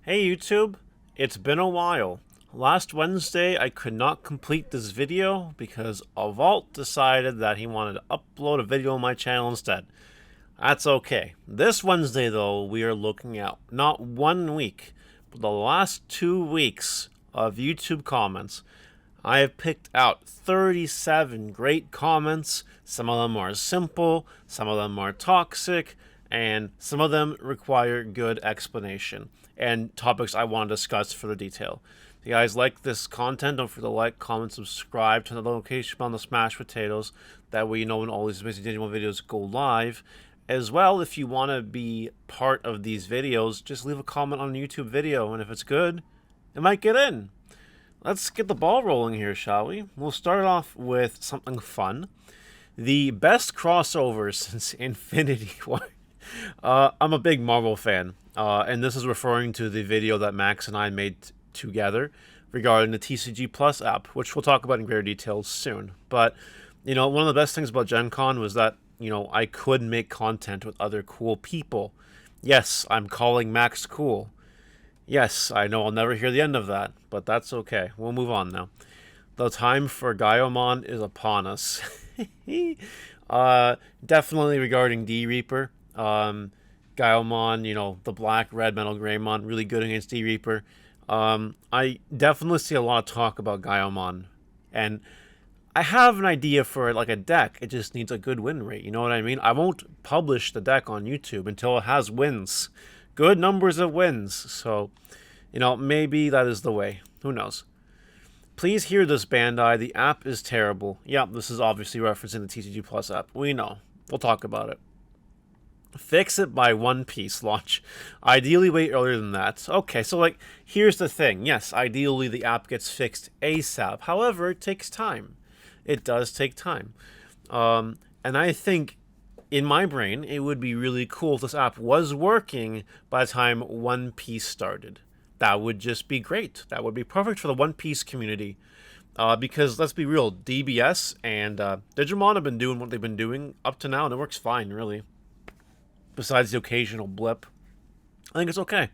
Hey YouTube, it's been a while. Last Wednesday I could not complete this video because a Vault decided that he wanted to upload a video on my channel instead. That's okay. This Wednesday though, we are looking at not 1 week, but the last 2 weeks of YouTube comments. I have picked out 37 great comments. Some of them are simple, some of them are toxic, and some of them require good explanation and topics I want to discuss for the detail. If you guys like this content, don't forget to like, comment, subscribe, turn the notification bell on the smashed potatoes. That way you know when all these amazing digital videos go live. As well, if you want to be part of these videos, just leave a comment on a YouTube video, and if it's good, it might get in. Let's get the ball rolling here, shall we? We'll start off with something fun. The best crossover since Infinity War. I'm a big Marvel fan, and this is referring to the video that Max and I made together regarding the TCG Plus app, which we'll talk about in greater detail soon. But, one of the best things about Gen Con was that, I could make content with other cool people. Yes, I'm calling Max cool. Yes, I know I'll never hear the end of that, but that's okay. We'll move on now. The time for Gaiomon is upon us. Definitely regarding D-Reaper. Gaiomon, the black, red, metal, Greymon, really good against D-Reaper. I definitely see a lot of talk about Gaiomon, and I have an idea for like a deck. It just needs a good win rate, you know what I mean? I won't publish the deck on YouTube until it has wins. Good numbers of wins, so, maybe that is the way. Who knows? Please hear this, Bandai. The app is terrible. Yep, this is obviously referencing the TCG Plus app. We know. We'll talk about it. Fix it by One Piece launch. Ideally, wait earlier than that. Okay, so, here's the thing. Yes, ideally the app gets fixed ASAP. However, it takes time. It does take time. And I think, in my brain, it would be really cool if this app was working by the time One Piece started. That would just be great. That would be perfect for the One Piece community. Because, let's be real, DBS and Digimon have been doing what they've been doing up to now, and it works fine, really. Besides the occasional blip. I think it's okay.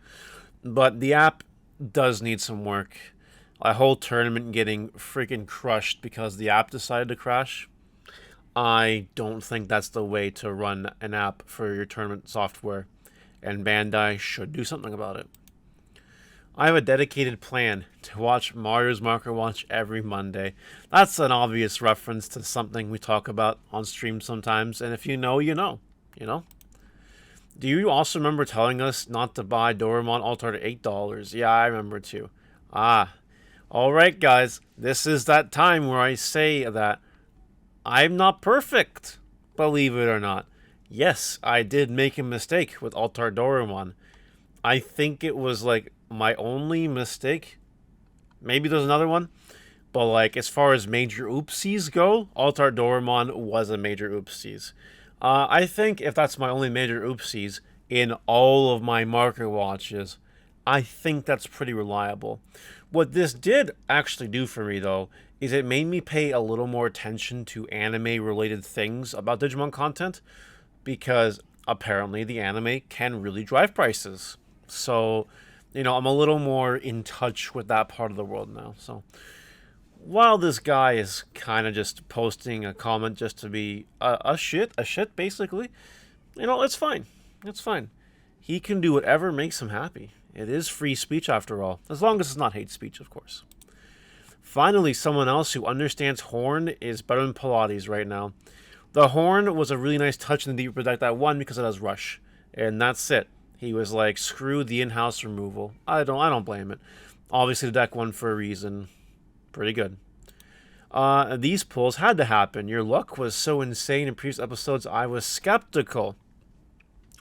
But the app does need some work. A whole tournament getting freaking crushed because the app decided to crash. I don't think that's the way to run an app for your tournament software, and Bandai should do something about it. I have a dedicated plan to watch Mario's Marker Watch every Monday. That's an obvious reference to something we talk about on stream sometimes, and if you know, you know. Do you also remember telling us not to buy Doraemon All-Star at $8? Yeah, I remember too. Alright guys, this is that time where I say that I'm not perfect, believe it or not. Yes, I did make a mistake with Altar Doraemon. I think it was my only mistake. Maybe there's another one. But as far as major oopsies go, Altar Doraemon was a major oopsies. I think if that's my only major oopsies in all of my marker watches, I think that's pretty reliable. What this did actually do for me, though, is it made me pay a little more attention to anime-related things about Digimon content, because apparently the anime can really drive prices. So, I'm a little more in touch with that part of the world now. So, while this guy is kind of just posting a comment just to be a shit, basically, it's fine. It's fine. He can do whatever makes him happy. It is free speech after all, as long as it's not hate speech, of course. Finally, someone else who understands Horn is better than Pilates right now. The Horn was a really nice touch in the Deep deck that won because it has Rush, and that's it. He was like, screw the in-house removal. I don't blame it. Obviously, the deck won for a reason. Pretty good. These pulls had to happen. Your luck was so insane in previous episodes, I was skeptical.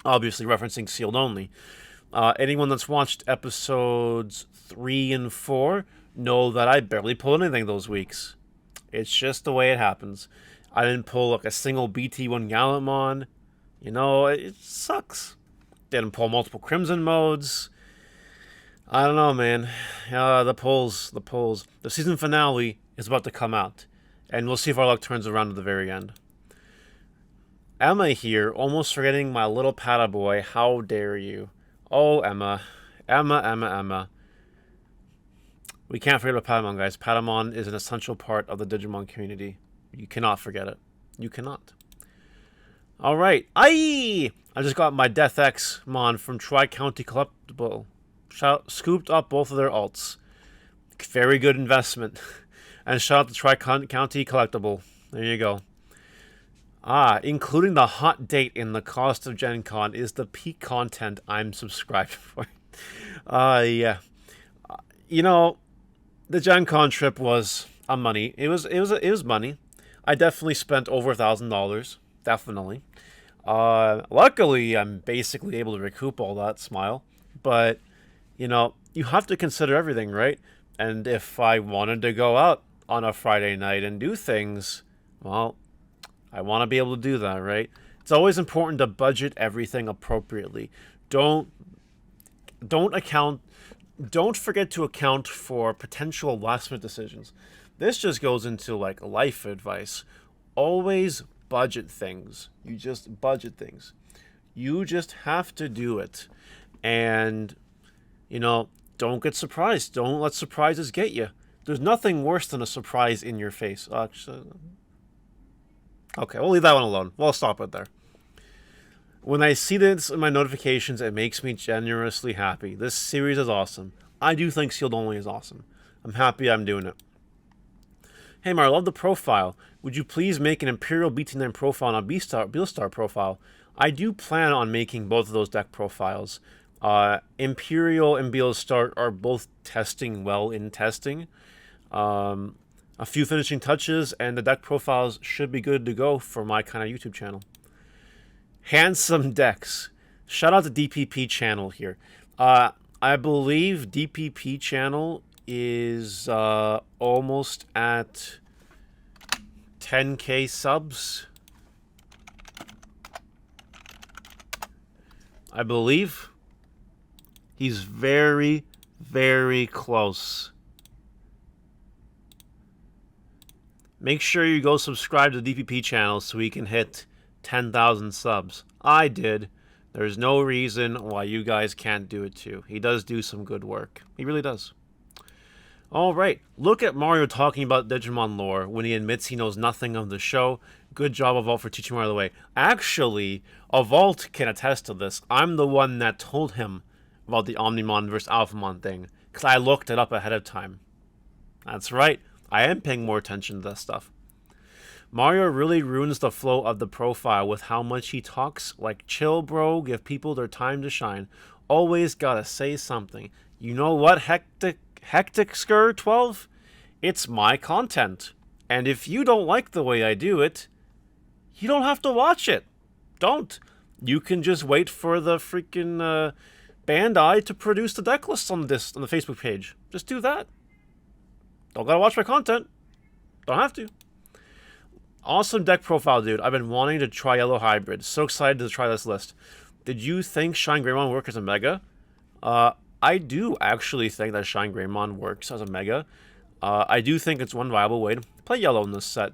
Obviously, referencing sealed only. Anyone that's watched episodes 3 and 4 know that I barely pulled anything those weeks. It's just the way it happens. I didn't pull a single BT1 Gallantmon. It sucks. Didn't pull multiple Crimson modes. I don't know, man. The polls. The season finale is about to come out, and we'll see if our luck turns around at the very end. Emma here, almost forgetting my little patta boy. How dare you? Oh, Emma. Emma. We can't forget about Patamon, guys. Patamon is an essential part of the Digimon community. You cannot forget it. You cannot. All right. I just got my Death X Mon from Tri-County Collectible. Scooped up both of their alts. Very good investment. And shout out to Tri-County Collectible. There you go. Including the hot date in the cost of Gen Con is the peak content I'm subscribed for. Yeah. You know, the Gen Con trip was money. It was money. I definitely spent over $1,000. Definitely. Luckily, I'm basically able to recoup all that smile. But, you know, you have to consider everything, right? And if I wanted to go out on a Friday night and do things, well, I want to be able to do that, right? It's always important to budget everything appropriately. Don't forget to account for potential last-minute decisions. This just goes into like life advice. Always budget things. You just budget things. You just have to do it. And, you know, don't get surprised. Don't let surprises get you. There's nothing worse than a surprise in your face. Actually, okay, we'll leave that one alone. We'll stop it there. When I see this in my notifications, it makes me generously happy. This series is awesome. I do think Sealed Only is awesome. I'm happy I'm doing it. Hey Mar, I love the profile. Would you please make an Imperial BT9 profile and a Beelstar profile? I do plan on making both of those deck profiles. Imperial and Beelstar are both testing well in testing. A few finishing touches, and the deck profiles should be good to go for my kind of YouTube channel. Handsome decks. Shout out to DPP channel here. I believe DPP channel is almost at 10K subs. I believe he's very, very close. Make sure you go subscribe to the DPP channel so we can hit 10,000 subs. I did. There's no reason why you guys can't do it too. He does do some good work. He really does. Alright, look at Mario talking about Digimon lore when he admits he knows nothing of the show. Good job, Evolve, for teaching Mario the way. Actually, Evolve can attest to this. I'm the one that told him about the Omnimon versus Alphamon thing, because I looked it up ahead of time. That's right, I am paying more attention to that stuff. Mario really ruins the flow of the profile with how much he talks. Like, chill, bro, give people their time to shine. Always gotta say something. You know what, Hectic Skur 12? It's my content. And if you don't like the way I do it, you don't have to watch it. Don't. You can just wait for the freaking Bandai to produce the deck lists on the Facebook page. Just do that. Don't gotta watch my content. Don't have to. Awesome deck profile, dude. I've been wanting to try Yellow Hybrid. So excited to try this list. Did you think Shine Greymon worked as a Mega? I do actually think that Shine Greymon works as a Mega. I do think it's one viable way to play Yellow in this set.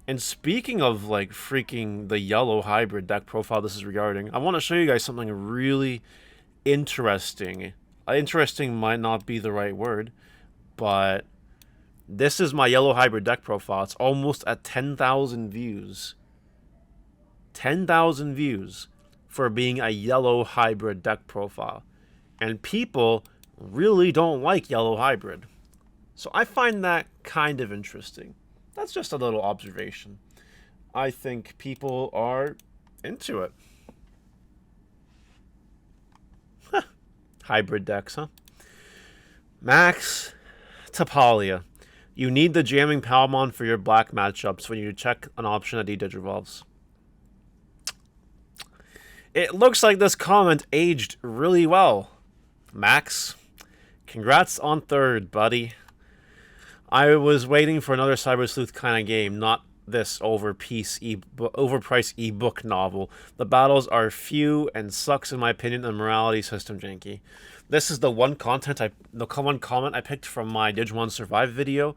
And speaking of, like, freaking the Yellow Hybrid deck profile this is regarding, I want to show you guys something really interesting. Interesting might not be the right word, but this is my Yellow Hybrid deck profile. It's almost at 10,000 views. 10,000 views for being a Yellow Hybrid deck profile. And people really don't like Yellow Hybrid. So I find that kind of interesting. That's just a little observation. I think people are into it. Hybrid decks, huh? Max Tapalia. You need the jamming Palmon for your black matchups when you check an option that de-digivolves. It looks like this comment aged really well. Max, congrats on third, buddy. I was waiting for another Cyber Sleuth kind of game, not this overpriced ebook novel. The battles are few and sucks in my opinion, and morality system janky. This is the one comment I picked from my Digimon Survive video.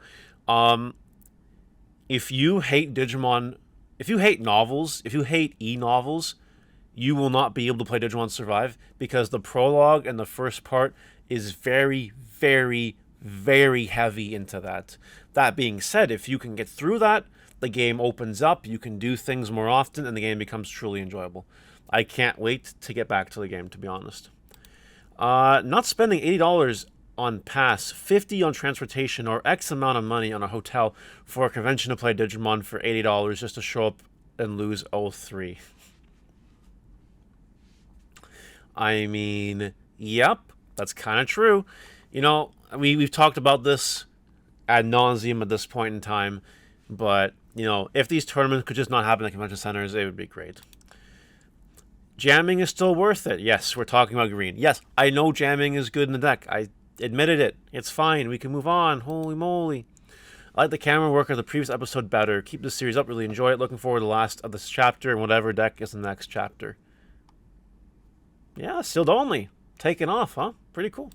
If you hate Digimon, if you hate novels, if you hate e-novels, you will not be able to play Digimon Survive because the prologue and the first part is very, very, very heavy into that. That being said, if you can get through that, the game opens up, you can do things more often, and the game becomes truly enjoyable. I can't wait to get back to the game, to be honest. Not spending $80 on pass, 50 on transportation, or X amount of money on a hotel for a convention to play Digimon for $80 just to show up and lose 0-3. I mean, yep, that's kind of true. You know, we've talked about this ad nauseum at this point in time, but, you know, if these tournaments could just not happen at convention centers, it would be great. Jamming is still worth it. Yes, we're talking about green. Yes, I know jamming is good in the deck. I admitted it. It's fine. We can move on. Holy moly. I like the camera work of the previous episode better. Keep this series up. Really enjoy it. Looking forward to the last of this chapter and whatever deck is in the next chapter. Yeah, sealed only. Taken off, huh? Pretty cool.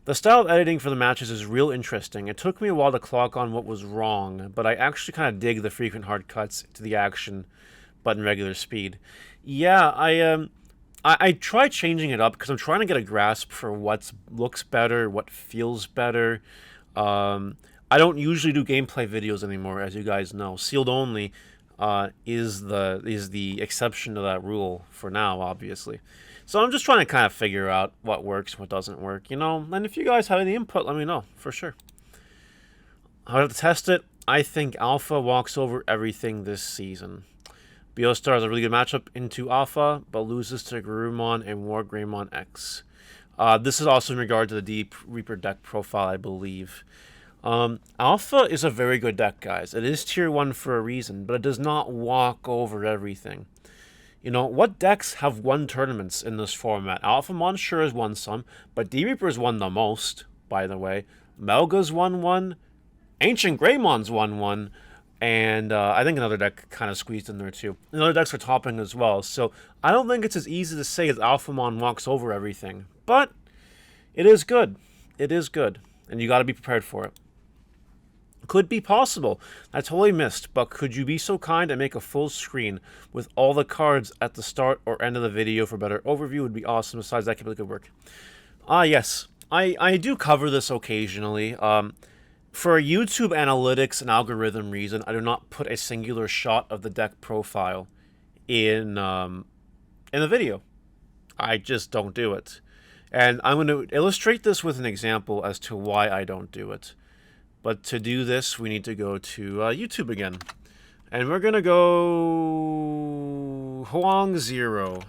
The style of editing for the matches is real interesting. It took me a while to clock on what was wrong, but I actually kind of dig the frequent hard cuts to the action, but in regular speed. Yeah, I try changing it up because I'm trying to get a grasp for what looks better, what feels better. I don't usually do gameplay videos anymore, as you guys know. Sealed only is the exception to that rule for now, obviously. So I'm just trying to kind of figure out what works, what doesn't work, you know. And if you guys have any input, let me know for sure. I'll have to test it. I think Alpha walks over everything this season. Beostar is a really good matchup into Alpha, but loses to Garurumon and War Greymon X. This is also in regard to the Deep Reaper deck profile, I believe. Alpha is a very good deck, guys. It is tier 1 for a reason, but it does not walk over everything. You know, what decks have won tournaments in this format? Alphamon sure has won some, but Deep Reaper has won the most, by the way. Melga's won one. Ancient Greymon's won one. And I think another deck kind of squeezed in there too. And other decks are topping as well. So I don't think it's as easy to say as Alphamon walks over everything. But it is good. It is good. And you got to be prepared for it. Could be possible. I totally missed. But could you be so kind and make a full screen with all the cards at the start or end of the video for better overview? Would be awesome. Besides that, keep up the good work. Yes. I do cover this occasionally. For a YouTube analytics and algorithm reason, I do not put a singular shot of the deck profile in the video. I just don't do it. And I'm going to illustrate this with an example as to why I don't do it. But to do this, we need to go to YouTube again. And we're going to go Huang Zero.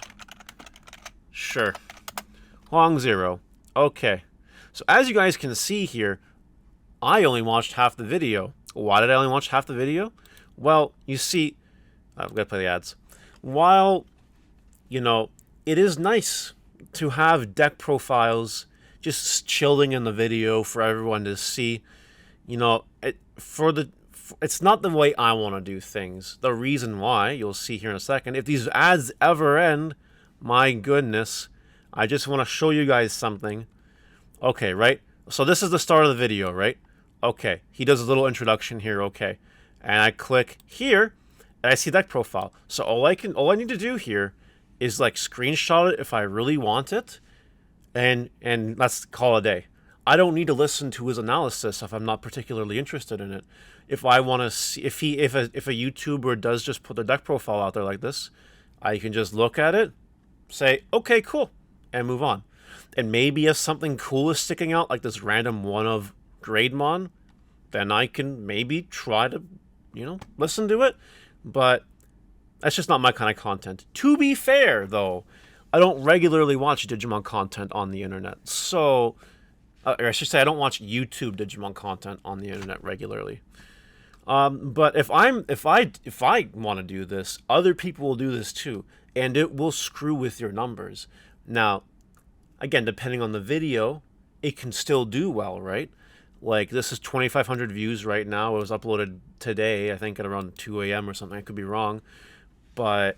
Sure. Huang Zero. Okay. So as you guys can see here, I only watched half the video. Why did I only watch half the video? Well, you see, I've got to play the ads. While, you know, it is nice to have deck profiles just chilling in the video for everyone to see, you know, it's not the way I want to do things. The reason why, you'll see here in a second, if these ads ever end, my goodness, I just want to show you guys something. Okay, right? So this is the start of the video, right? Okay, he does a little introduction here, okay. And I click here, and I see deck profile. So all I need to do here is like screenshot it if I really want it, and let's call it a day. I don't need to listen to his analysis if I'm not particularly interested in it. If I want to see, if a YouTuber does just put the deck profile out there like this, I can just look at it, say, okay, cool, and move on. And maybe if something cool is sticking out, like this random one of Greymon, then I can maybe try to, you know, listen to it. But that's just not my kind of content. To be fair, though, I don't regularly watch Digimon content on the internet. So, or I should say I don't watch YouTube Digimon content on the internet regularly. But if I want to do this, other people will do this too. And it will screw with your numbers. Now, again, depending on the video, it can still do well, right? Like, this is 2,500 views right now. It was uploaded today, I think at around 2 a.m. or something. I could be wrong. But,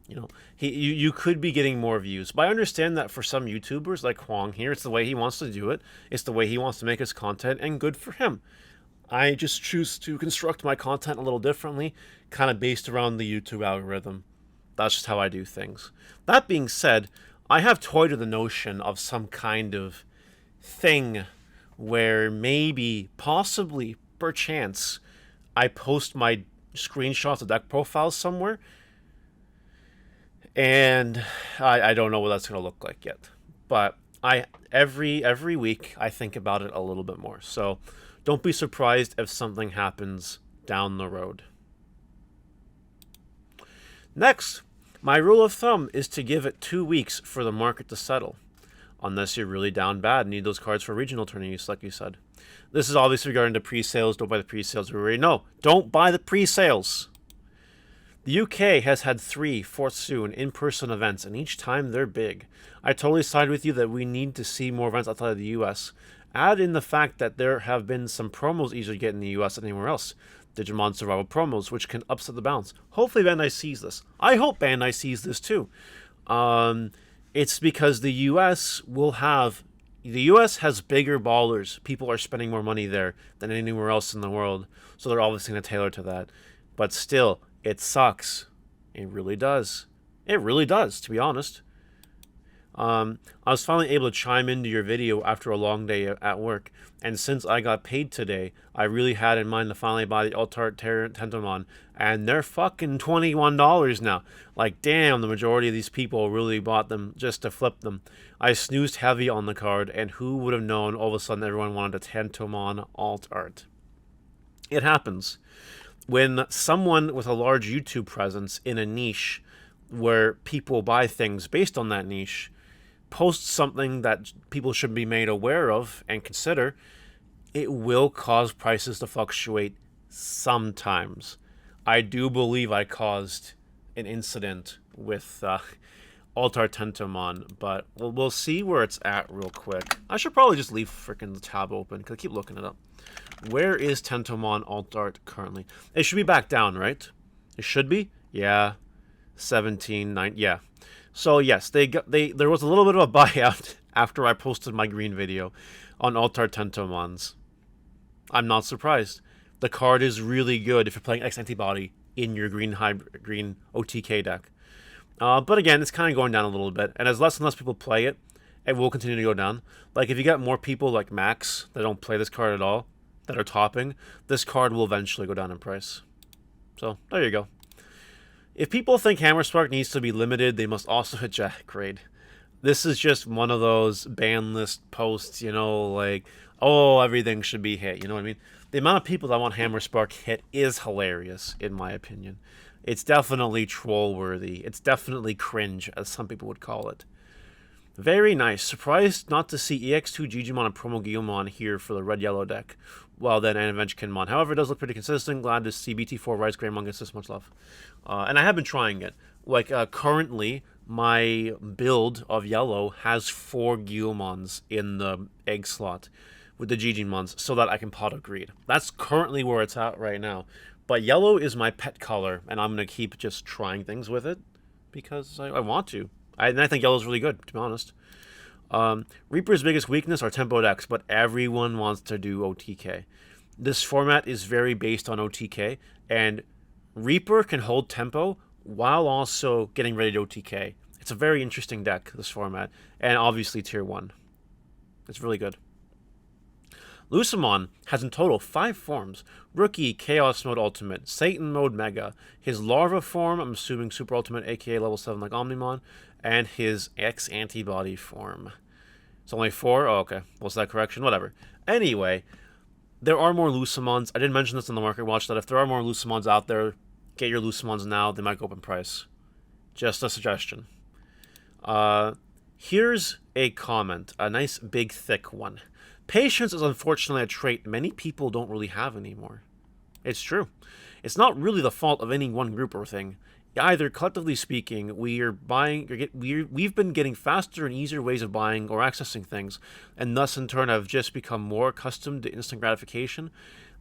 you know, you could be getting more views. But I understand that for some YouTubers, like Huang here, it's the way he wants to do it. It's the way he wants to make his content, and good for him. I just choose to construct my content a little differently, kind of based around the YouTube algorithm. That's just how I do things. That being said, I have toyed with the notion of some kind of thing where maybe, possibly, perchance, I post my screenshots of deck profiles somewhere, and I don't know what that's gonna look like yet. But I every week I think about it a little bit more. So don't be surprised if something happens down the road. Next, my rule of thumb is to give it 2 weeks for the market to settle. Unless you're really down bad and need those cards for regional tournaments, like you said. This is obviously regarding the pre-sales. Don't buy the pre-sales. We already know. Don't buy the pre-sales. The UK has had 3 Fort Soon in-person events, and each time they're big. I totally side with you that we need to see more events outside of the US. Add in the fact that there have been some promos easier to get in the US than anywhere else. Digimon Survival promos, which can upset the balance. Hopefully Bandai sees this. I hope Bandai sees this too. It's because the US will have... The US has bigger ballers. People are spending more money there than anywhere else in the world. So they're obviously going to tailor to that. But still, it sucks. It really does. It really does, to be honest. I was finally able to chime into your video after a long day at work, and since I got paid today, I really had in mind to finally buy the Altart Tentomon, and they're fucking $21 now. Like, damn, the majority of these people really bought them just to flip them. I snoozed heavy on the card, and who would have known all of a sudden everyone wanted a Tentomon Altart. It happens. When someone with a large YouTube presence in a niche where people buy things based on that niche posts something that people should be made aware of and consider, it will cause prices to fluctuate sometimes. I do believe I caused an incident with Altar Tentomon, but we'll see where it's at real quick. I should probably just leave freaking the tab open because I keep looking it up. Where is Tentomon Altart currently? It should be back down, right? It should be? Yeah. 17, 9, yeah. So yes, there was a little bit of a buyout after I posted my green video on Altar Tentomons. I'm not surprised. The card is really good if you're playing X Antibody in your green OTK deck. But again, it's kind of going down a little bit, and as less and less people play it, it will continue to go down. Like if you get more people like Max that don't play this card at all, that are topping, this card will eventually go down in price. So there you go. If people think Hammerspark needs to be limited, they must also hit Jack grade. This is just one of those ban list posts, you know, like, oh, everything should be hit, you know what I mean? The amount of people that want Hammerspark hit is hilarious, in my opinion. It's definitely troll-worthy. It's definitely cringe, as some people would call it. Very nice. Surprised not to see EX2 Jijimon and Promo Guilmon here for the red-yellow deck. Well, then, and Adventurekinmon. However, it does look pretty consistent. Glad to see BT4 Rise Greymon gets this much love. And I have been trying it. Like, currently, my build of yellow has 4 Guilmons in the egg slot with the Jijimons so that I can pot of greed. That's currently where it's at right now. But yellow is my pet color, and I'm going to keep just trying things with it because I want to. And I think yellow's really good, to be honest. Reaper's biggest weakness are tempo decks, but everyone wants to do OTK. This format is very based on OTK, and Reaper can hold tempo while also getting ready to OTK. It's a very interesting deck, this format, and obviously tier 1. It's really good. Lucemon has in total 5 forms. Rookie, Chaos Mode Ultimate, Satan Mode Mega, his Larva form, I'm assuming Super Ultimate, aka level 7 like Omnimon, and his X Antibody form. It's only 4? Oh, okay. What's that correction? Whatever. Anyway, there are more Lucemons. I did mention this on the Market Watch, that if there are more Lucemons out there, get your Lucemons now. They might go up in price. Just a suggestion. Here's a comment. A nice, big, thick one. Patience is unfortunately a trait many people don't really have anymore. It's true. It's not really the fault of any one group or thing. Either, collectively speaking, we've been getting faster and easier ways of buying or accessing things, and thus in turn have just become more accustomed to instant gratification.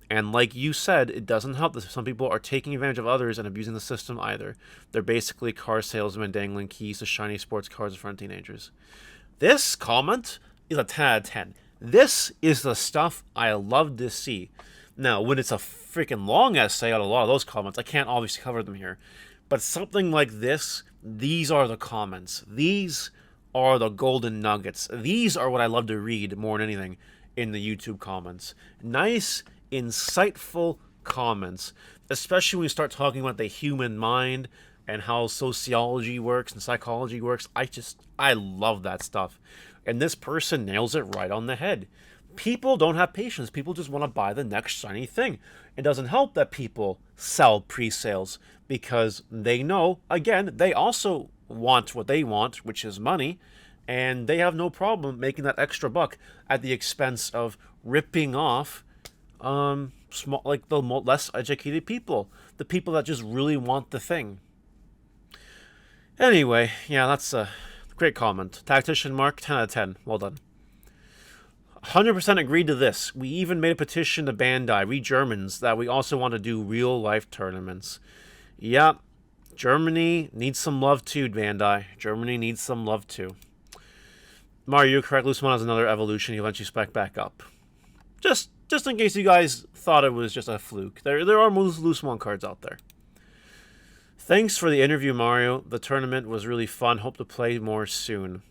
And like you said, it doesn't help that some people are taking advantage of others and abusing the system either. They're basically car salesmen dangling keys to shiny sports cars in front of teenagers. This comment is a 10 out of 10. This is the stuff I love to see. Now, when it's a freaking long essay on a lot of those comments, I can't obviously cover them here. But something like this these are the comments. These are the golden nuggets. These are what I love to read more than anything in the YouTube comments. Nice, insightful comments, especially when we start talking about the human mind and how sociology works and psychology works. I love that stuff. And this person nails it right on the head. People don't have patience. People just want to buy the next shiny thing. It doesn't help that people sell pre-sales because they know, again, they also want what they want, which is money, and they have no problem making that extra buck at the expense of ripping off small, like the less educated people, the people that just really want the thing. Anyway, yeah, that's a great comment. Tactician Mark, 10 out of 10. Well done. 100% agreed to this. We even made a petition to Bandai, we Germans, that we also want to do real-life tournaments. Yeah, Germany needs some love too, Bandai. Germany needs some love too. Mario, you're correct. Lucemon has another evolution. He eventually spec back up. Just in case you guys thought it was just a fluke. There are Lucemon cards out there. Thanks for the interview, Mario. The tournament was really fun. Hope to play more soon.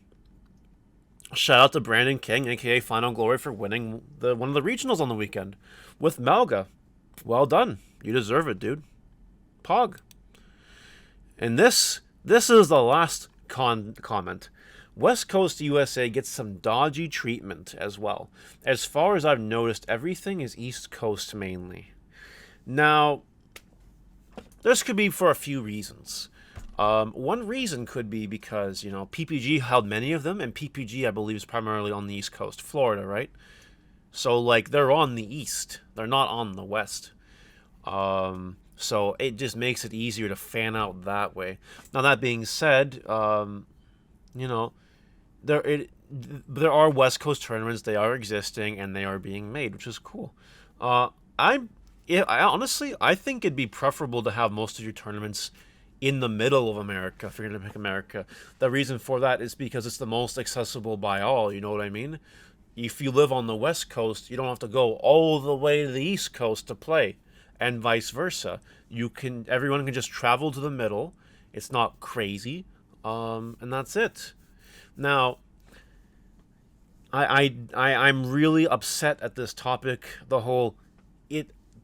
Shout out to Brandon King, aka Final Glory, for winning one of the regionals on the weekend with Malga. Well done. You deserve it, dude. Pog. And this is the last comment. West Coast USA gets some dodgy treatment as well. As far as I've noticed, everything is East Coast mainly. Now, this could be for a few reasons. One reason could be because, PPG held many of them, and PPG, I believe, is primarily on the East Coast, Florida, right? So, like, they're on the East. They're not on the West. So it just makes it easier to fan out that way. Now, that being said, there are West Coast tournaments. They are existing, and they are being made, which is cool. Honestly, I think it'd be preferable to have most of your tournaments in the middle of America, if you're going to pick America. The reason for that is because it's the most accessible by all, you know what I mean? If you live on the West Coast, you don't have to go all the way to the East Coast to play, and vice versa. Everyone can just travel to the middle. It's not crazy, and that's it. Now, I'm really upset at this topic. The whole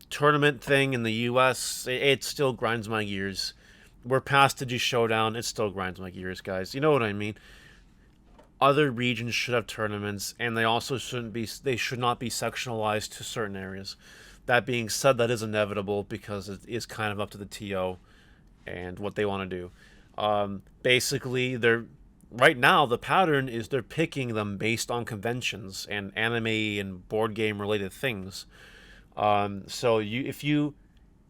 tournament thing in the U.S., it still grinds my gears. We're past the Showdown. It still grinds my gears, guys. You know what I mean? Other regions should have tournaments, and they also they should not be sectionalized to certain areas. That being said, that is inevitable because it is kind of up to the TO and what they want to do. Basically, right now the pattern is they're picking them based on conventions and anime and board game related things. So if you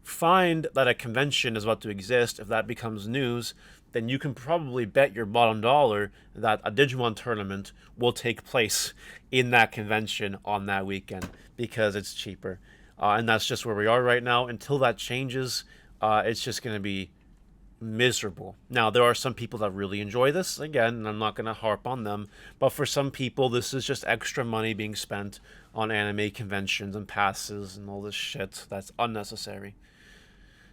find that a convention is about to exist, if that becomes news, then you can probably bet your bottom dollar that a Digimon tournament will take place in that convention on that weekend because it's cheaper. And that's just where we are right now. Until that changes, it's just going to be miserable. Now, there are some people that really enjoy this, again, and I'm not going to harp on them, but for some people, this is just extra money being spent on anime conventions and passes and all this shit that's unnecessary.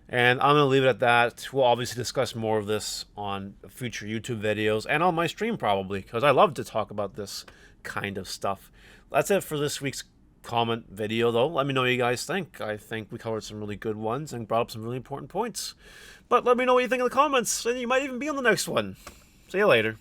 And I'm going to leave it at that. We'll obviously discuss more of this on future YouTube videos and on my stream probably, because I love to talk about this kind of stuff. That's it for this week's comment video, though. Let me know what you guys think. I think we covered some really good ones and brought up some really important points. But let me know what you think in the comments, and you might even be on the next one. See you later.